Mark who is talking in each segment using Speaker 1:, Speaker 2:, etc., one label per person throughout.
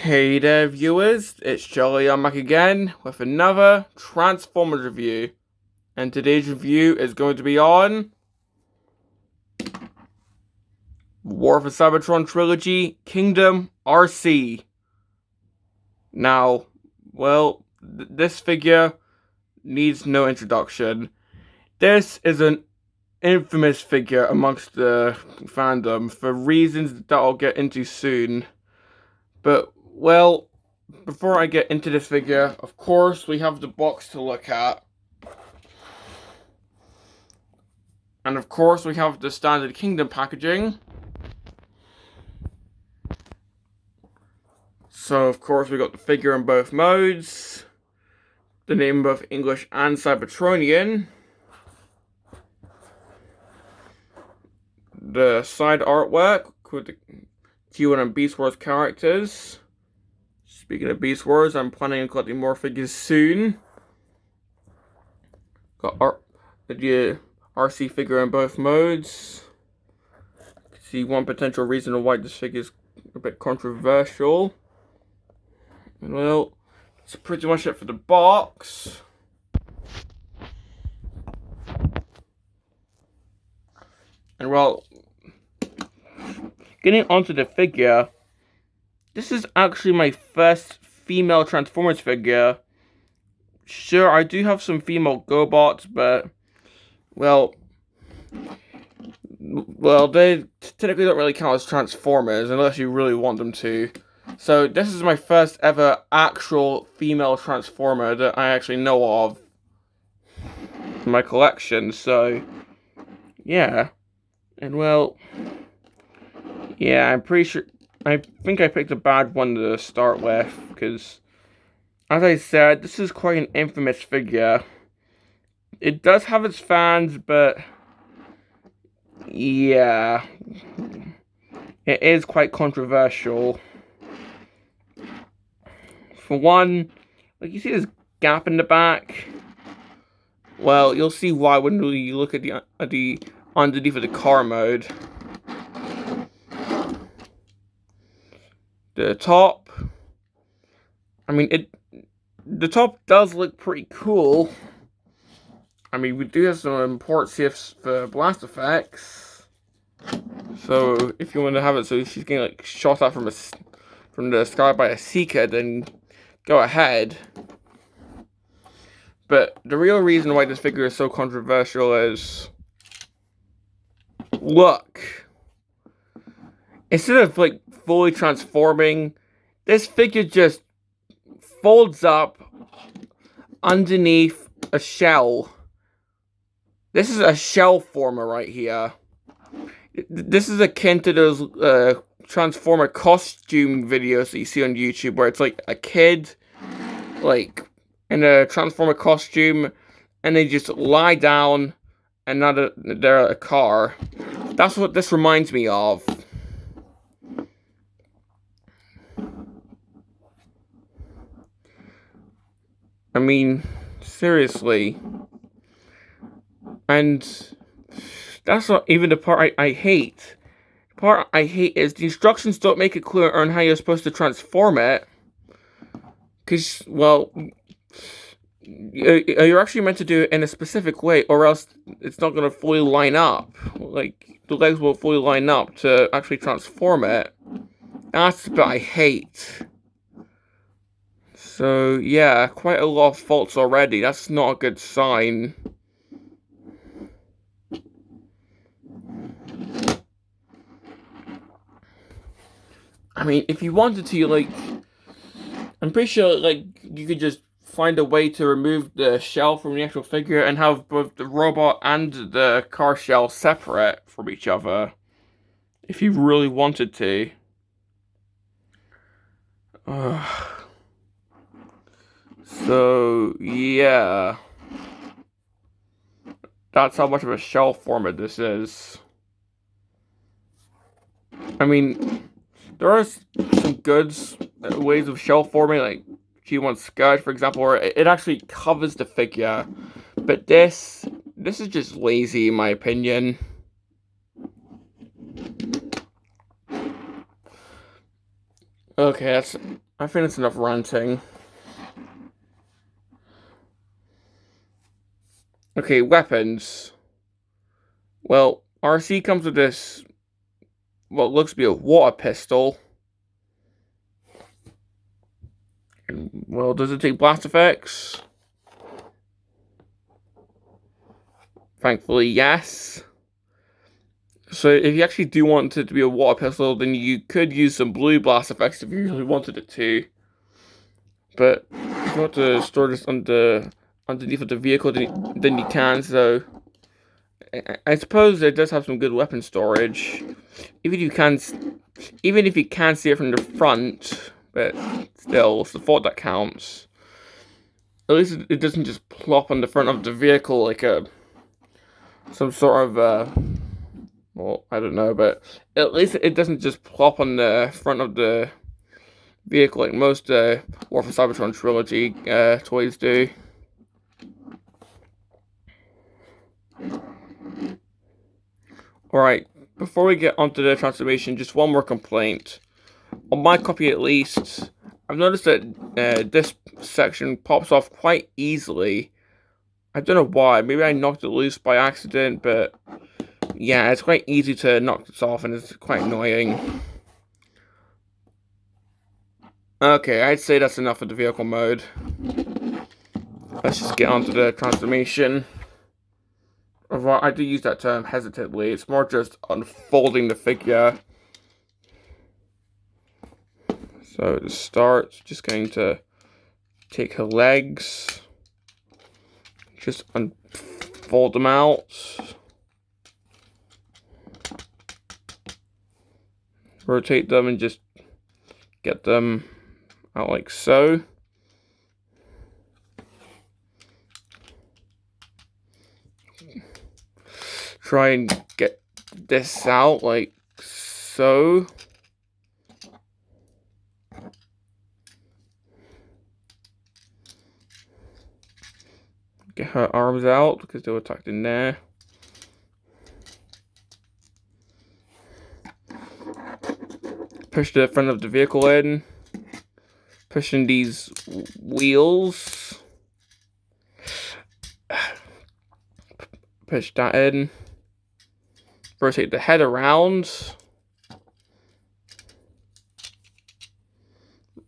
Speaker 1: Hey there viewers, it's Jolly. I'm back again with another Transformers review. And today's review is going to be on War for Cybertron Trilogy Kingdom Arcee. Now, well, this figure needs no introduction. This is an infamous figure amongst the fandom for reasons that I'll get into soon. But, well, before I get into this figure, of course, we have the box to look at. And of course, we have the standard Kingdom packaging. So, of course, we got the figure in both modes. The name in both English and Cybertronian. The side artwork with the Q1 and Beast Wars characters. Speaking of Beast Wars, I'm planning on collecting more figures soon. Got the Arcee figure in both modes. You can see one potential reason why this figure is a bit controversial. And well, that's pretty much it for the box. And well, getting onto the figure, this is actually my first female Transformers figure. Sure, I do have some female GoBots, but well, they technically don't really count as Transformers unless you really want them to. So this is my first ever actual female Transformer that I actually know of in my collection. So yeah, and well, yeah, I'm pretty sure. I think I picked a bad one to start with because, as I said, this is quite an infamous figure. It does have its fans, but yeah, it is quite controversial. For one, like you see this gap in the back. Well, you'll see why when you look at the underneath of the car mode. The top, I mean, the top does look pretty cool. I mean, we do have some port shifts for blast effects. So if you want to have it so she's getting like shot at from the sky by a seeker, then go ahead. But the real reason why this figure is so controversial is, look, instead of like fully transforming, this figure just folds up underneath a shell. This is a shell former right here. This is akin to those Transformer costume videos that you see on YouTube where it's like a kid like in a Transformer costume and they just lie down and now they're a car. That's what this reminds me of. I mean, seriously. And that's not even the part I hate. The part I hate is the instructions don't make it clear on how you're supposed to transform it. Because, well, you're actually meant to do it in a specific way, or else it's not going to fully line up. Like, the legs won't fully line up to actually transform it. That's the bit I hate. So, yeah, quite a lot of faults already. That's not a good sign. I mean, if you wanted to, like, I'm pretty sure, like, you could just find a way to remove the shell from the actual figure and have both the robot and the car shell separate from each other. If you really wanted to. So, yeah. That's how much of a shell format this is. I mean, there are some good ways of shell forming, like G1 Scourge, for example, where it actually covers the figure. But this is just lazy, in my opinion. Okay, I think that's enough ranting. Okay, weapons. Well, Arcee comes with this, what looks to be a water pistol. Well, does it take blast effects? Thankfully, yes. So if you actually do want it to be a water pistol, then you could use some blue blast effects if you really wanted it to. But if you want to store this underneath of the vehicle, then you can. So I suppose it does have some good weapon storage. Even if you can't see it from the front, but still, it's the thought that counts. At least it doesn't just plop on the front of the vehicle like some sort of well, I don't know, but at least it doesn't just plop on the front of the vehicle like most War for Cybertron trilogy toys do. Alright, before we get onto the transformation, just one more complaint. On my copy at least, I've noticed that this section pops off quite easily. I don't know why, maybe I knocked it loose by accident, but yeah, it's quite easy to knock this off and it's quite annoying. Okay, I'd say that's enough of the vehicle mode. Let's just get onto the transformation. Although I do use that term hesitantly, it's more just unfolding the figure. So to start, just going to take her legs, just unfold them out. Rotate them and just get them out like so. Try and get this out like so. Get her arms out because they were tucked in there. Push the front of the vehicle in. Pushing these wheels. Push that in. Rotate the head around.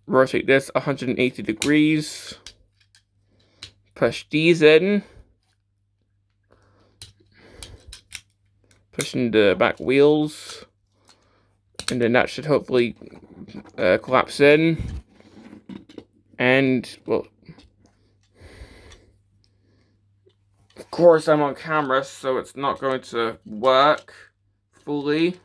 Speaker 1: Rotate this 180 degrees. Push these in. Pushing the back wheels. And then that should hopefully collapse in. And, well, of course I'm on camera, so it's not going to work fully.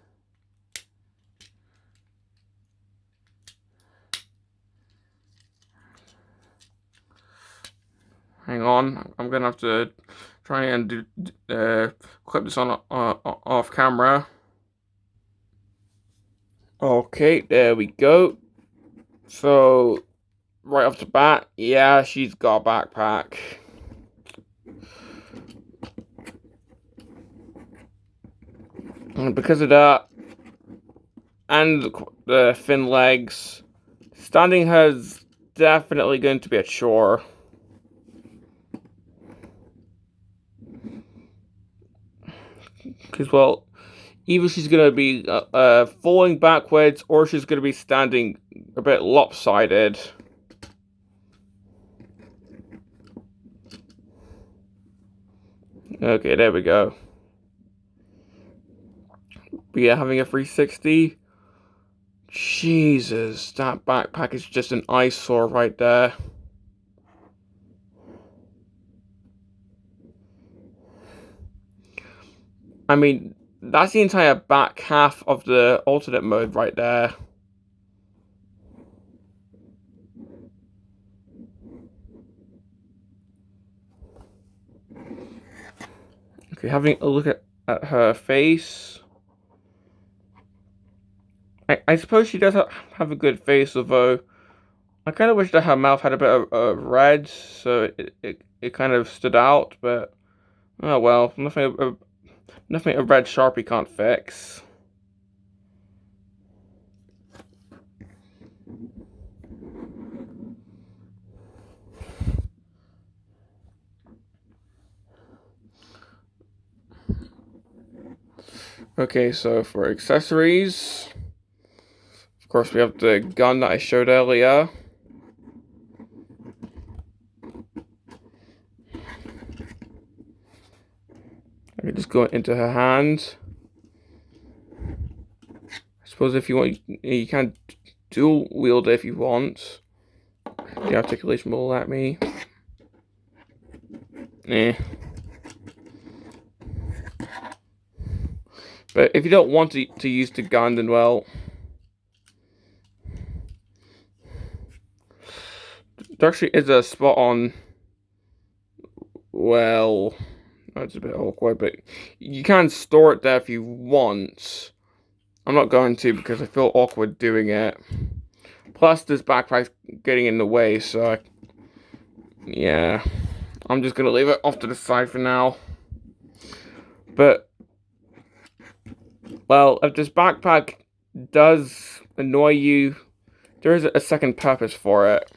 Speaker 1: Hang on, I'm gonna have to try and clip this on off camera. Okay, there we go. So, right off the bat, yeah, she's got a backpack. And because of that, and the thin legs, standing her is definitely going to be a chore. Because, well, either she's going to be falling backwards or she's going to be standing a bit lopsided. Okay, there we go. But yeah, having a 360. Jesus, that backpack is just an eyesore right there. I mean, that's the entire back half of the alternate mode right there. Okay, having a look at her face. I suppose she does have a good face, although I kind of wish that her mouth had a bit of red, so it kind of stood out, but oh well, nothing a red Sharpie can't fix. Okay, so for accessories, of course we have the gun that I showed earlier. I can just go into her hand. I suppose if you want, you can dual wield it if you want. The articulation will let me. But if you don't want to use the gun, then well, there actually is a spot on. Well, that's a bit awkward, but you can store it there if you want. I'm not going to because I feel awkward doing it. Plus, this backpack's getting in the way, so yeah, I'm just gonna leave it off to the side for now. But well, if this backpack does annoy you, there is a second purpose for it.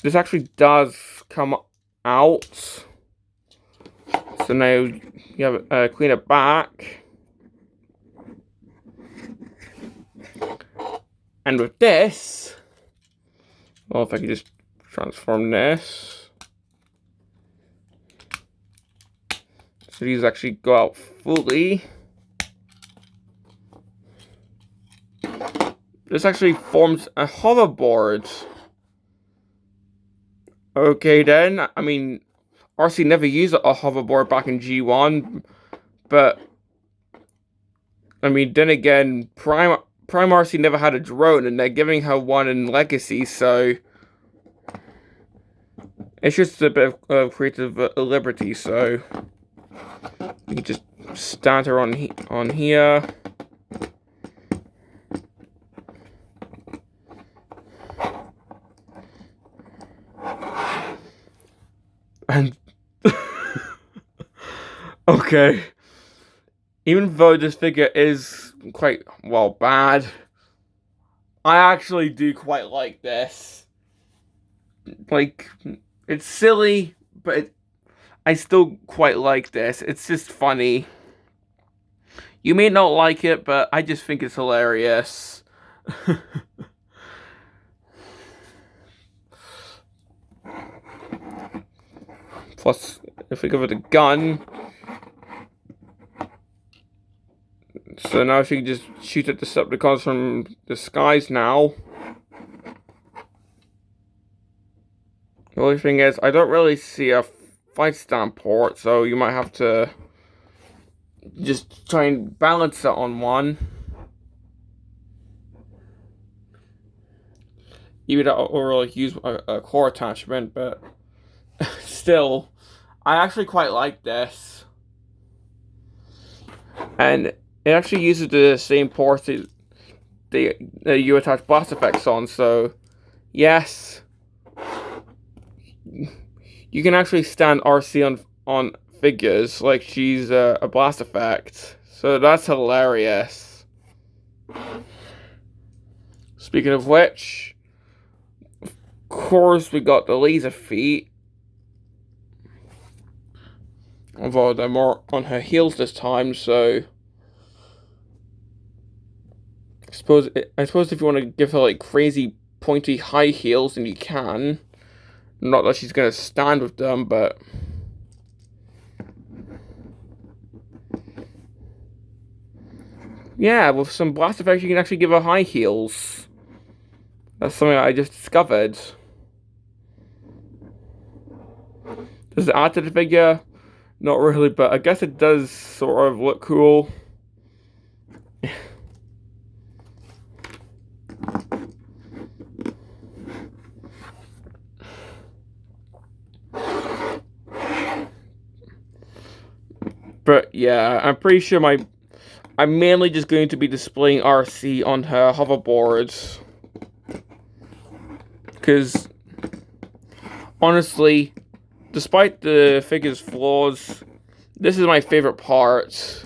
Speaker 1: This actually does come out. So now you have clean it back. And with this, well, if I could just transform this. So these actually go out fully. This actually forms a hoverboard. Okay then, I mean, Arcee never used a hoverboard back in G1, but I mean, then again, Prime Arcee never had a drone, and they're giving her one in Legacy, so it's just a bit of creative liberty. So you can just stand her on here. And okay, even though this figure is quite, well, bad, I actually do quite like this. Like, it's silly, but I still quite like this. It's just funny. You may not like it, but I just think it's hilarious. Plus, if we go with the gun, so now she can just shoot at Decepticons from the skies now. The only thing is, I don't really see a fight stand port, so you might have to just try and balance it on one. Even or like use a core attachment, but still, I actually quite like this. And it actually uses the same ports that you attach blast effects on, so yes, you can actually stand Arcee on figures like she's a blast effect. So that's hilarious. Speaking of which, of course we got the laser feet. Although they're more on her heels this time, so I suppose if you want to give her like crazy pointy high heels, then you can. Not that she's gonna stand with them, but yeah, with some blast effects, you can actually give her high heels. That's something I just discovered. Does it add to the figure? Not really, but I guess it does sort of look cool. But yeah, I'm pretty sure I'm mainly just going to be displaying Arcee on her hoverboards. Because, honestly, despite the figure's flaws, this is my favorite part.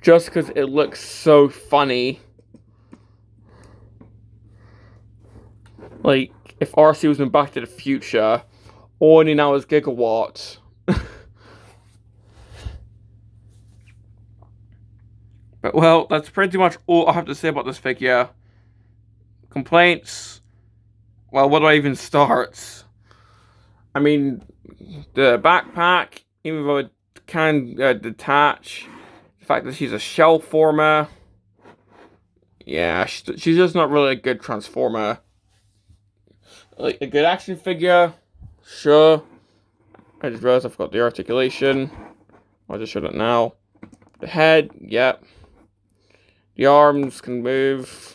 Speaker 1: Just because it looks so funny. Like, if Arcee was in Back to the Future, only now is Gigawatt. But, well, that's pretty much all I have to say about this figure. Complaints? Well, where do I even start? I mean, the backpack, even though it can detach, the fact that she's a shell former, yeah, she's just not really a good transformer. Like, a good action figure, sure. I just realized I forgot the articulation. I'll just show that now. The head, yep. The arms can move.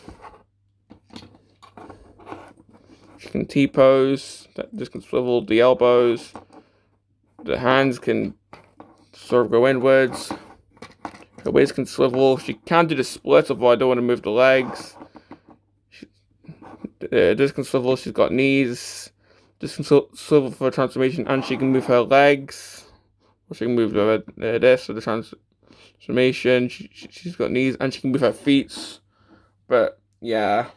Speaker 1: She can T-pose. This can swivel the elbows. The hands can sort of go inwards. Her waist can swivel. She can do the splits, although I don't want to move the legs. This can swivel. She's got knees. This can swivel for transformation, and she can move her legs. Or she can move this for the transformation. She's got knees, and she can move her feet. But yeah,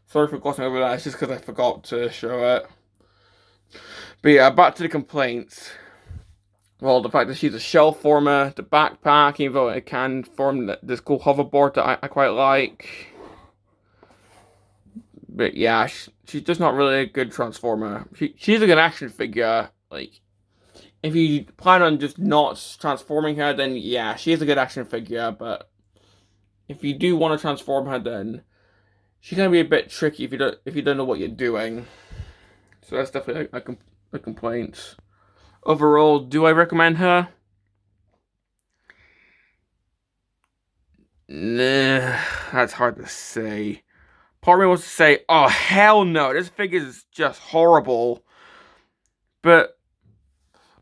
Speaker 1: sorry for glossing over that. It's just because I forgot to show it. But yeah, back to the complaints. Well, the fact that she's a shell former, the backpack, even though it can form this cool hoverboard that I quite like. But yeah, she's just not really a good transformer. She's a good action figure. Like, if you plan on just not transforming her, then yeah, she is a good action figure. But if you do want to transform her, then she can be a bit tricky if you don't know what you're doing. So that's definitely a complaint. Overall, do I recommend her? Nah, that's hard to say. Part of me wants to say, oh hell no, this figure is just horrible. But,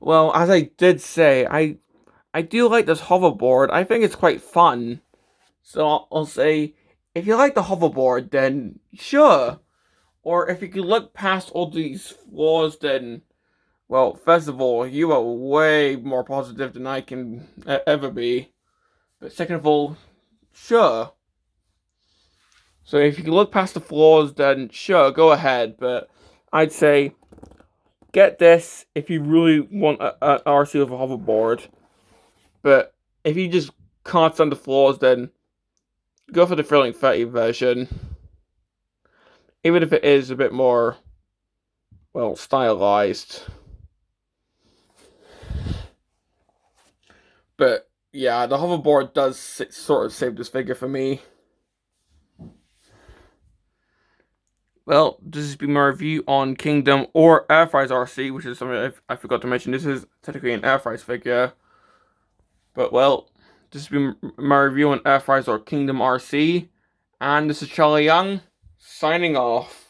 Speaker 1: well, as I did say, I do like this hoverboard. I think it's quite fun. So I'll say, if you like the hoverboard, then sure. Or if you can look past all these flaws, then, well, first of all, you are way more positive than I can ever be. But second of all, sure. So if you can look past the flaws, then sure, go ahead. But I'd say, get this if you really want an Arcee with a hoverboard. But if you just can't stand the flaws, then go for the Thrilling 30 version. Even if it is a bit more, well, stylized. But yeah, the hoverboard does sort of save this figure for me. Well, this has been my review on Kingdom or Earthrise Arcee, which is something I forgot to mention. This is technically an Earthrise figure. But, well, this has been my review on Earthrise or Kingdom Arcee. And this is Charlie Young, signing off.